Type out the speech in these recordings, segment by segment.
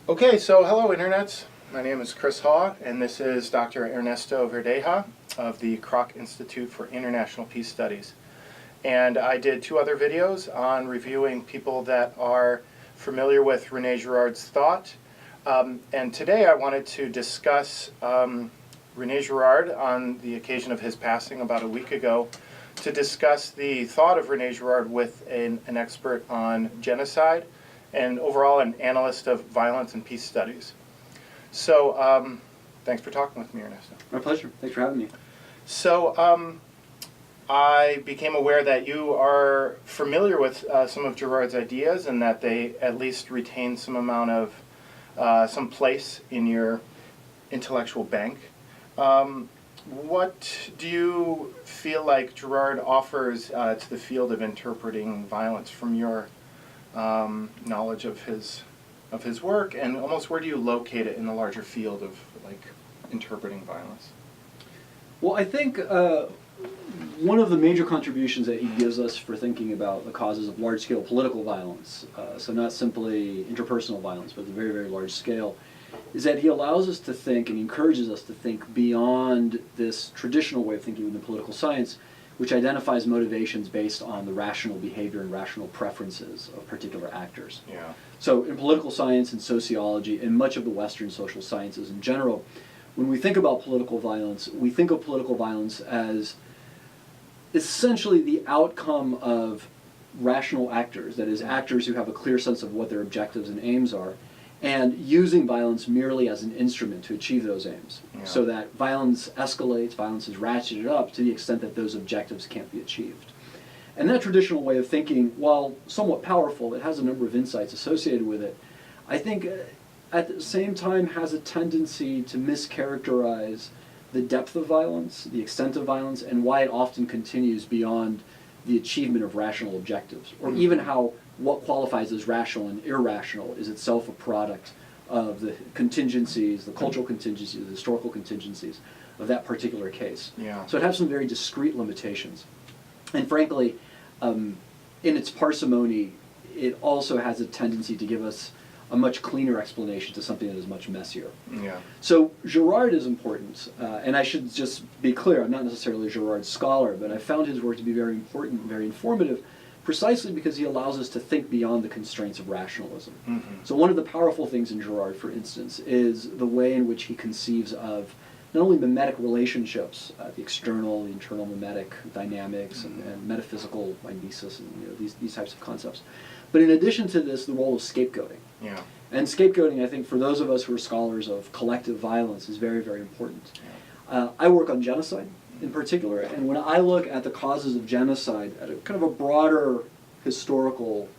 Okay, so hello Internets. My name is Chris Haw, and this is Dr. Ernesto Verdeja of the Kroc Institute for International Peace Studies. And I did 2 other videos on reviewing people that are familiar with René Girard's thought. And today I wanted to discuss René Girard on the occasion of his passing about a week ago, to discuss the thought of René Girard with an expert on genocide and overall an analyst of violence and peace studies. So thanks for talking with me, Ernesto. My pleasure. Thanks for having me. So I became aware that you are familiar with some of Girard's ideas and that they at least retain some amount of, some place in your intellectual bank. What do you feel like Girard offers to the field of interpreting violence from your knowledge of his work, and almost where do you locate it in the larger field of interpreting violence? Well, I think one of the major contributions that he gives us for thinking about the causes of large-scale political violence, so not simply interpersonal violence, but at a very, very large scale, is that he allows us to think and encourages us to think beyond this traditional way of thinking within political science, which identifies motivations based on the rational behavior and rational preferences of particular actors. Yeah. So in political science and sociology and much of the Western social sciences in general, when we think about political violence, we think of political violence as essentially the outcome of rational actors, that is, actors who have a clear sense of what their objectives and aims are, and using violence merely as an instrument to achieve those aims. Yeah. So that violence escalates, violence is ratcheted up to the extent that those objectives can't be achieved. And that traditional way of thinking, while somewhat powerful, it has a number of insights associated with it, I think at the same time has a tendency to mischaracterize the depth of violence, the extent of violence, and why it often continues beyond the achievement of rational objectives, or even how what qualifies as rational and irrational is itself a product of the contingencies, the cultural contingencies, the historical contingencies of that particular case. Yeah. So it has some very discrete limitations. And frankly, in its parsimony, it also has a tendency to give us a much cleaner explanation to something that is much messier. Yeah. So Girard is important, and I should just be clear, I'm not necessarily a Girard scholar, but I found his work to be very important and very informative, precisely because he allows us to think beyond the constraints of rationalism. Mm-hmm. So one of the powerful things in Girard, for instance, is the way in which he conceives of not only mimetic relationships, the external, the internal mimetic dynamics, and metaphysical mimesis, and these types of concepts, but in addition to this, the role of scapegoating. Yeah. And scapegoating, I think, for those of us who are scholars of collective violence, is very, very important. Yeah. I work on genocide in particular, and when I look at the causes of genocide at a kind of a broader historical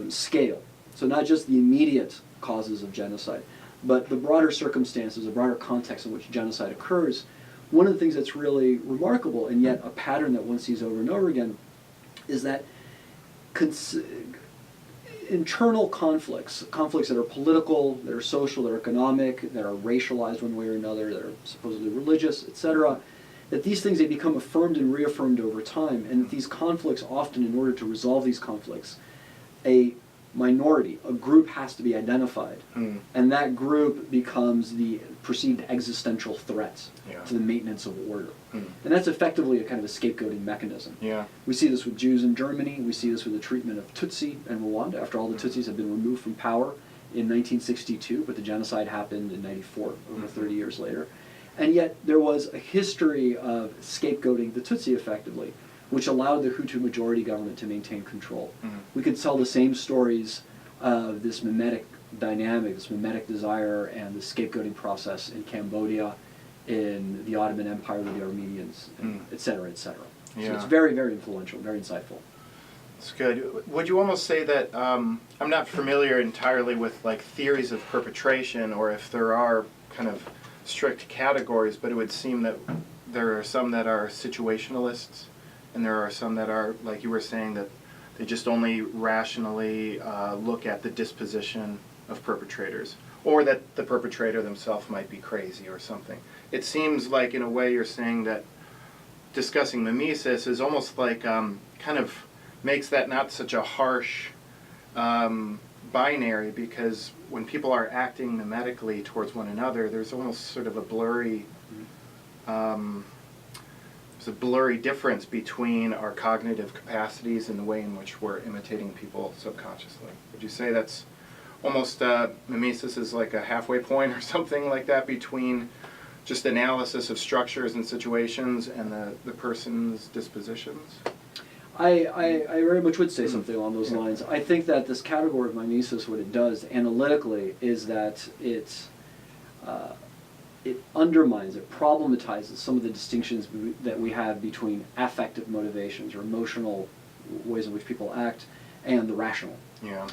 scale, so not just the immediate causes of genocide, but the broader circumstances, the broader context in which genocide occurs, one of the things that's really remarkable, and yet a pattern that one sees over and over again, is that internal conflicts that are political, that are social, that are economic, that are racialized one way or another, that are supposedly religious, etc., that these things, they become affirmed and reaffirmed over time, and that these conflicts often, in order to resolve these conflicts, a minority, a group has to be identified, and that group becomes the perceived existential threat to the maintenance of order. And that's effectively a kind of a scapegoating mechanism. Yeah. We see this with Jews in Germany, we see this with the treatment of Tutsi and Rwanda, after all the Tutsis had been removed from power in 1962, but the genocide happened in 94, over 30 years later. And yet there was a history of scapegoating the Tutsi effectively, which allowed the Hutu majority government to maintain control. We could tell the same stories of this mimetic dynamic, this mimetic desire, and the scapegoating process in Cambodia, in the Ottoman Empire with the Armenians, et cetera, et cetera. Yeah. So it's very, very influential, very insightful. That's good. Would you almost say that, I'm not familiar entirely with theories of perpetration, or if there are kind of strict categories, but it would seem that there are some that are situationalists, and there are some that are, like you were saying, that they just only rationally look at the disposition of perpetrators, or that the perpetrator themselves might be crazy or something. It seems like, in a way, you're saying that discussing mimesis is almost like kind of makes that not such a harsh binary, because when people are acting mimetically towards one another, there's almost sort of a blurry there's a blurry difference between our cognitive capacities and the way in which we're imitating people subconsciously. Would you say that's almost mimesis is like a halfway point or something like that between just analysis of structures and situations and the person's dispositions? I very much would say something along those lines. I think that this category of mimesis, what it does analytically, is that it undermines, it problematizes some of the distinctions that we have between affective motivations or emotional ways in which people act and the rational. Yeah.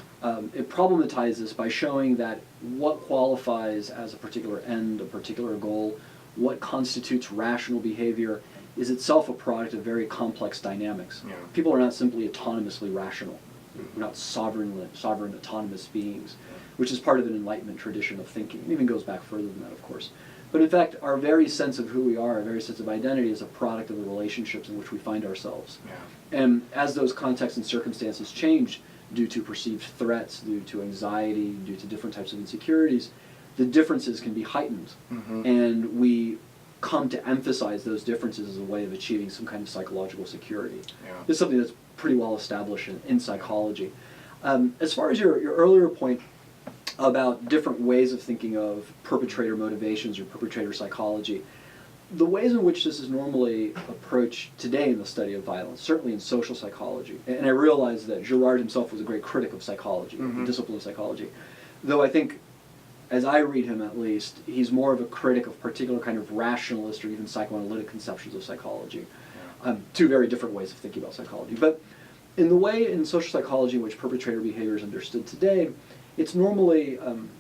It problematizes by showing that what qualifies as a particular end, a particular goal, what constitutes rational behavior, is itself a product of very complex dynamics. Yeah. People are not simply autonomously rational. We're not sovereign autonomous beings, which is part of an Enlightenment tradition of thinking. It even goes back further than that, of course. But in fact, our very sense of who we are, our very sense of identity, is a product of the relationships in which we find ourselves. Yeah. And as those contexts and circumstances change due to perceived threats, due to anxiety, due to different types of insecurities, the differences can be heightened. Mm-hmm. And we come to emphasize those differences as a way of achieving some kind of psychological security. Yeah. It's something that's pretty well established in psychology. As far as your earlier point about different ways of thinking of perpetrator motivations or perpetrator psychology, the ways in which this is normally approached today in the study of violence, certainly in social psychology, and I realize that Girard himself was a great critic of psychology, the discipline of psychology, though I think, as I read him at least, he's more of a critic of particular kind of rationalist or even psychoanalytic conceptions of psychology. Two very different ways of thinking about psychology. But in the way in social psychology in which perpetrator behavior is understood today, it's normally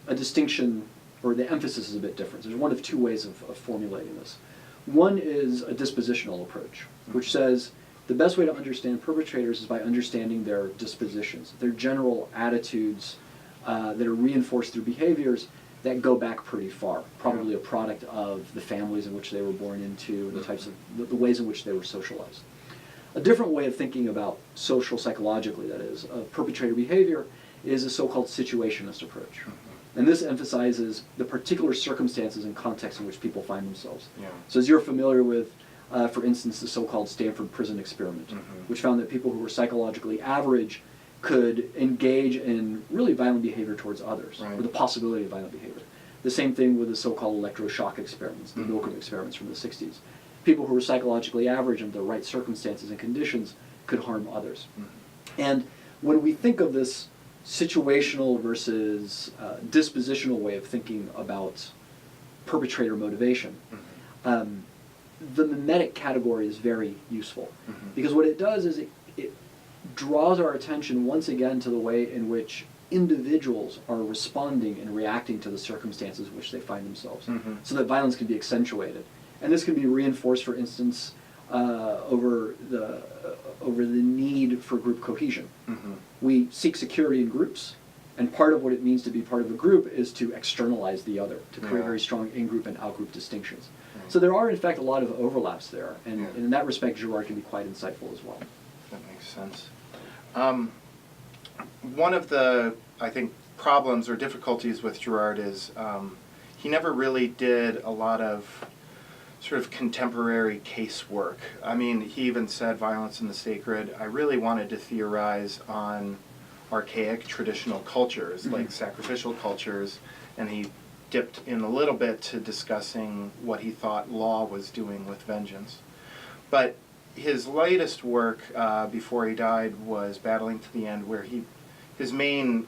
a distinction, or the emphasis is a bit different. There's one of two ways of formulating this. One is a dispositional approach, which says the best way to understand perpetrators is by understanding their dispositions, their general attitudes that are reinforced through behaviors that go back pretty far, probably a product of the families in which they were born into, the types of the ways in which they were socialized. A different way of thinking about social psychologically, that is, of perpetrator behavior, is a so-called situationist approach. And this emphasizes the particular circumstances and contexts in which people find themselves. Yeah. So as you're familiar with, for instance, the so-called Stanford Prison Experiment, which found that people who were psychologically average could engage in really violent behavior towards others, or the possibility of violent behavior. The same thing with the so-called electroshock experiments, the Milgram experiments from the 60s. People who were psychologically average under the right circumstances and conditions could harm others. And when we think of this situational versus dispositional way of thinking about perpetrator motivation, the mimetic category is very useful. Because what it does is it draws our attention once again to the way in which individuals are responding and reacting to the circumstances in which they find themselves, so that violence can be accentuated. And this can be reinforced, for instance, over the need for group cohesion. We seek security in groups, and part of what it means to be part of a group is to externalize the other, to create very strong in-group and out-group distinctions. So there are, in fact, a lot of overlaps there, and in that respect, Girard can be quite insightful as well. That makes sense. One of the, I think, problems or difficulties with Girard is he never really did a lot of sort of contemporary casework. I mean, he even said violence in the sacred. I really wanted to theorize on archaic traditional cultures, like sacrificial cultures, and he dipped in a little bit to discussing what he thought law was doing with vengeance. But his latest work before he died was Battling to the End, where his main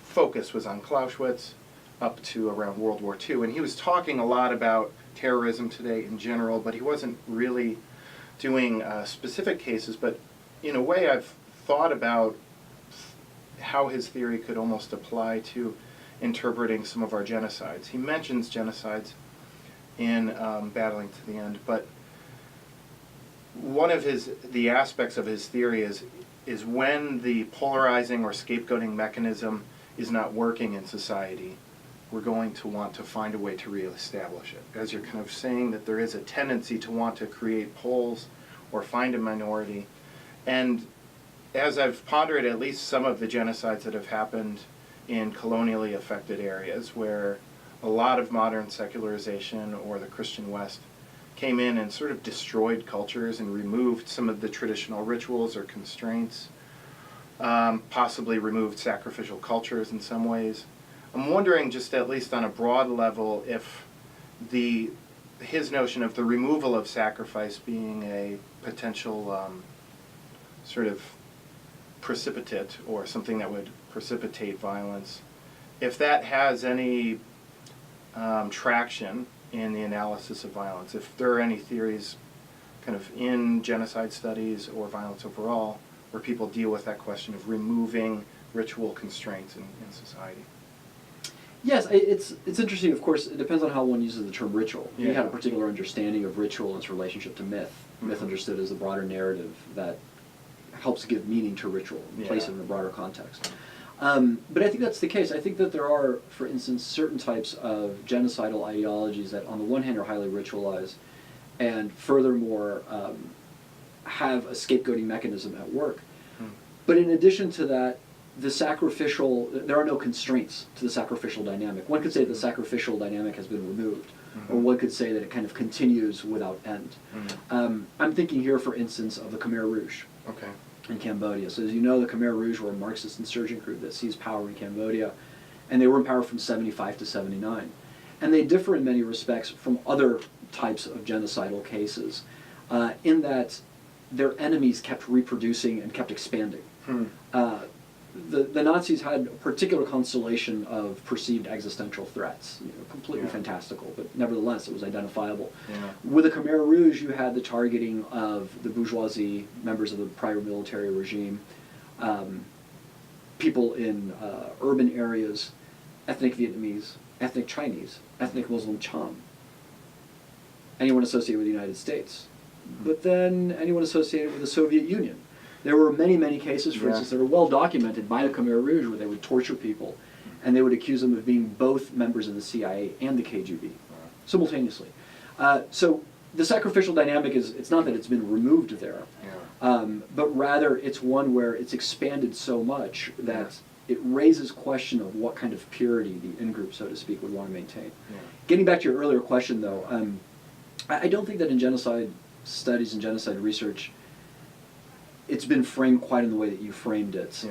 focus was on Clausewitz up to around World War II. And he was talking a lot about terrorism today in general, but he wasn't really doing specific cases. But in a way, I've thought about how his theory could almost apply to interpreting some of our genocides. He mentions genocides in Battling to the End, but one of the aspects of his theory is when the polarizing or scapegoating mechanism is not working in society, we're going to want to find a way to reestablish it. As you're kind of saying that there is a tendency to want to create poles or find a minority. And as I've pondered at least some of the genocides that have happened in colonially affected areas where a lot of modern secularization or the Christian West came in and sort of destroyed cultures and removed some of the traditional rituals or constraints, possibly removed sacrificial cultures in some ways. I'm wondering, just at least on a broad level, if his notion of the removal of sacrifice being a potential sort of precipitate or something that would precipitate violence, if that has any traction in the analysis of violence, if there are any theories kind of in genocide studies or violence overall where people deal with that question of removing ritual constraints in society. Yes, it's interesting. Of course, it depends on how one uses the term ritual. Yeah. You have a particular understanding of ritual and its relationship to myth. Myth understood as a broader narrative that helps give meaning to ritual and place it in a broader context. But I think that's the case. I think that there are, for instance, certain types of genocidal ideologies that on the one hand are highly ritualized and furthermore have a scapegoating mechanism at work. But in addition to that, there are no constraints to the sacrificial dynamic. One could say the sacrificial dynamic has been removed, or one could say that it kind of continues without end. I'm thinking here, for instance, of the Khmer Rouge in Cambodia. So as you know, the Khmer Rouge were a Marxist insurgent group that seized power in Cambodia, and they were in power from 75 to 79. And they differ in many respects from other types of genocidal cases in that their enemies kept reproducing and kept expanding. The Nazis had a particular constellation of perceived existential threats, completely fantastical, but nevertheless it was identifiable. With the Khmer Rouge, you had the targeting of the bourgeoisie, members of the prior military regime, people in urban areas, ethnic Vietnamese, ethnic Chinese, ethnic Muslim Cham, anyone associated with the United States, but then anyone associated with the Soviet Union. There were many, many cases, for instance, that are well documented by the Khmer Rouge where they would torture people and they would accuse them of being both members of the CIA and the KGB simultaneously. So the sacrificial dynamic it's not that it's been removed there, but rather it's one where it's expanded so much that it raises question of what kind of purity the in-group, so to speak, would want to maintain. Getting back to your earlier question, though, I don't think that in genocide studies and genocide research it's been framed quite in the way that you framed it.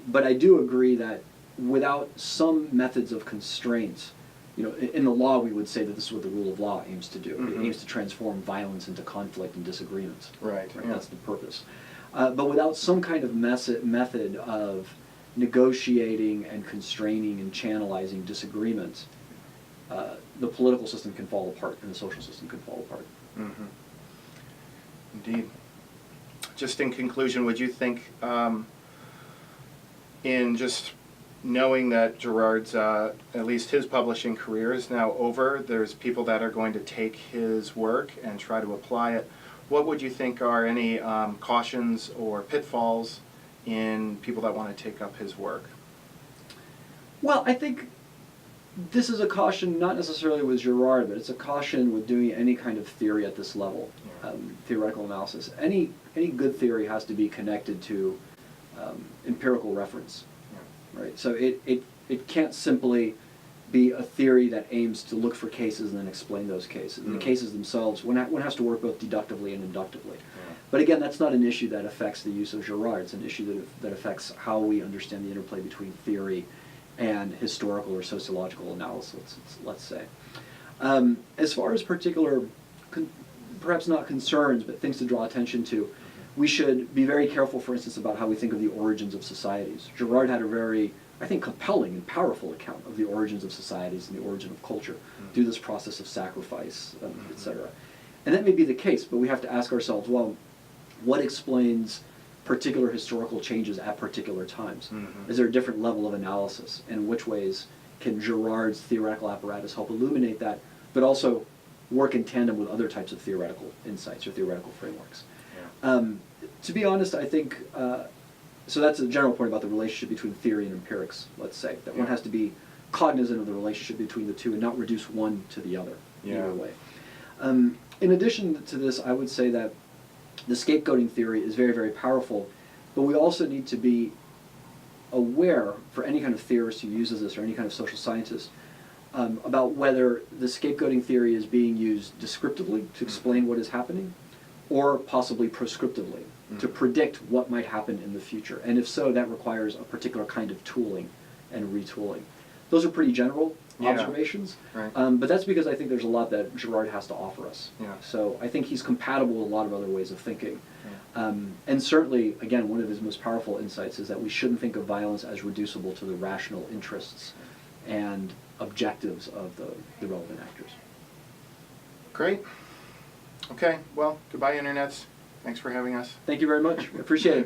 But I do agree that without some methods of constraint, in the law we would say that this is what the rule of law aims to do. It aims to transform violence into conflict and disagreement. Right. That's the purpose. But without some kind of method of negotiating and constraining and channelizing disagreement, the political system can fall apart and the social system can fall apart. Indeed. Just in conclusion, would you think, in just knowing that Girard's, at least his publishing career is now over, there's people that are going to take his work and try to apply it, what would you think are any cautions or pitfalls in people that want to take up his work? Well, I think this is a caution not necessarily with Girard, but it's a caution with doing any kind of theory at this level, theoretical analysis. Any good theory has to be connected to empirical reference, right? So it can't simply be a theory that aims to look for cases and then explain those cases. And the cases themselves, one has to work both deductively and inductively. But again, that's not an issue that affects the use of Girard. It's an issue that affects how we understand the interplay between theory and historical or sociological analysis, let's say. As far as particular, perhaps not concerns, but things to draw attention to, we should be very careful, for instance, about how we think of the origins of societies. Girard had a very, I think, compelling and powerful account of the origins of societies and the origin of culture through this process of sacrifice, etc. And that may be the case, but we have to ask ourselves, well, what explains particular historical changes at particular times? Is there a different level of analysis? And in which ways can Girard's theoretical apparatus help illuminate that, but also work in tandem with other types of theoretical insights or theoretical frameworks? To be honest, I think, so that's a general point about the relationship between theory and empirics, let's say, that one has to be cognizant of the relationship between the two and not reduce one to the other, either way. In addition to this, I would say that the scapegoating theory is very, very powerful But we also need to be aware, for any kind of theorist who uses this, or any kind of social scientist, about whether the scapegoating theory is being used descriptively to explain what is happening, or possibly prescriptively, to predict what might happen in the future. And if so, that requires a particular kind of tooling and retooling. Those are pretty general observations, Right. but that's because I think there's a lot that Girard has to offer us. Yeah. So I think he's compatible with a lot of other ways of thinking. And certainly, again, one of his most powerful insights is that we shouldn't think of violence as reducible to the rational interests and objectives of the relevant actors. Great. Okay, well, goodbye, Internets. Thanks for having us. Thank you very much. I appreciate it.